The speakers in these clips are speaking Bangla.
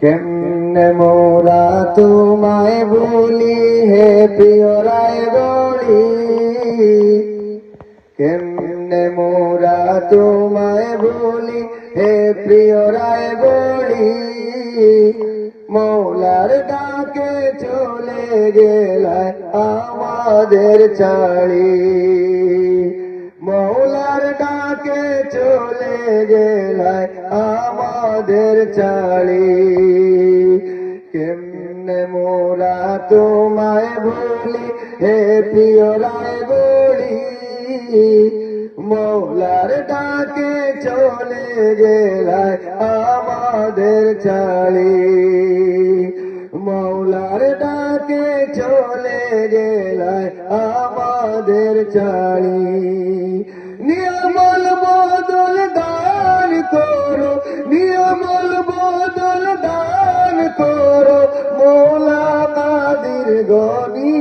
কেমনে মোরা তোমায় বলি হে প্রিয় রায়গড়ি, কেমনে মোরা তোমায় বলি হে প্রিয় রায়গড়ি। মৌলার ডাকে চলে গেলায় আমাদের ছাড়ি, মৌলার ডাকে চলে গেলায় আমাদের ছাড়ি। কেমনে মোরা তোমায় বলি হে প্রিয় রায়গড়ি, মৌলার ডাকে চলে গেলায় আমাদের ছাড়ি, মৌলার ডাকে চলে গেলায় আমাদের ছাড়ি। নিয়মল বদল দান করো, নিয়মল বদল দান করো মৌলা কাদির গনি।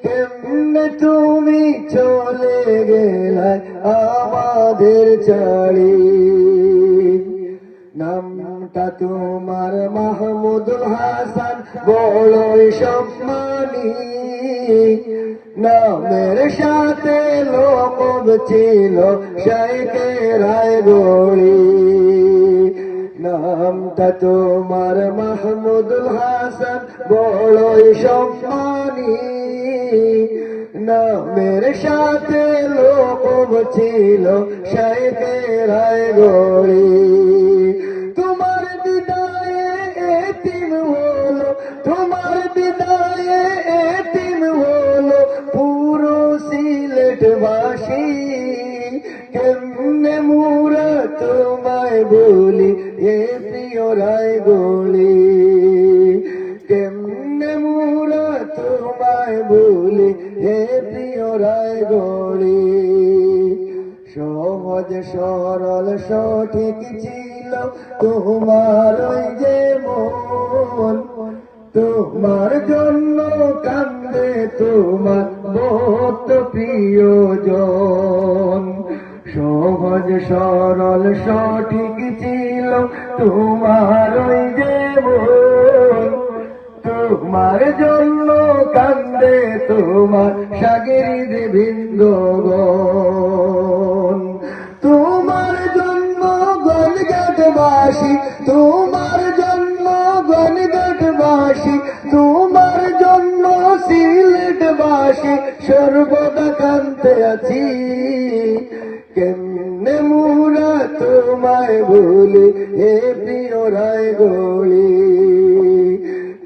কেমনে তুমি চলে গেলায় আমাদের ছাড়ি। নামটা তোমার মাহমুদুল হাসান বড়ই সম্মানী, নামের সাথে লকব ছিল শাইখে রায়গড়ি। নামটা তোমার মাহমুদুল হাসান বড়ই সম্মানী, নামের সাথে লকব ছিল শাইখে রায়গড়ি। তোমার বিদায়ে এতিম হলো, তোমার বিদায়ে এতিম হলো পুরো সিলেটবাসী। কেমনে মোরা তোমায় বলি এ প্রিয় রায়গড়ি, কেমনে মোরা তোমায় বলি হে প্রিয় রায়গড়ি। সহজ সরল সঠিক ছিল তোমার ওই যে মন, তোমার জন্য কান্দে তোমার বহুত প্রিয়জন। সহজ সরল সঠিক ছিল তোমার ওই যে মন, তোমার জন্য কান্দে তোমার শাগিরিদ বৃন্দগণ। তোমার জন্য গণঘাটবাসী, তোমার জন্য গণঘাটবাসী, তোমার জন্য সিলেটবাসী সর্বদা কান্দে আছি। কেমনে মোরা তোমায় বলি হে প্রিয় রায়গড়ি,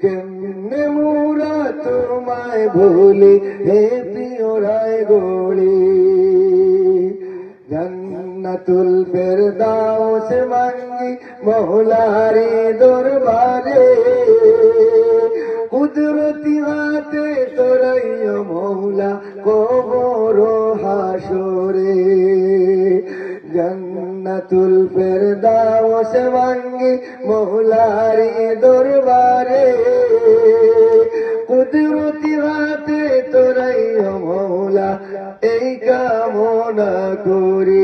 কেমনে মোরা তোমায় বলি হে প্রিয় রায়গড়ি। জান্নাতুল ফেরদাউস মাঙ্গি মৌলারে দরবারে, কুদরতি হাতে তোরাইও মৌলা কবর হাসরে। জান্নাতুল ফেরদাউস মাঙ্গি মৌলারে দরবারে, কুদরতি হাতে তোরাইও মৌলা এই কামনা করি।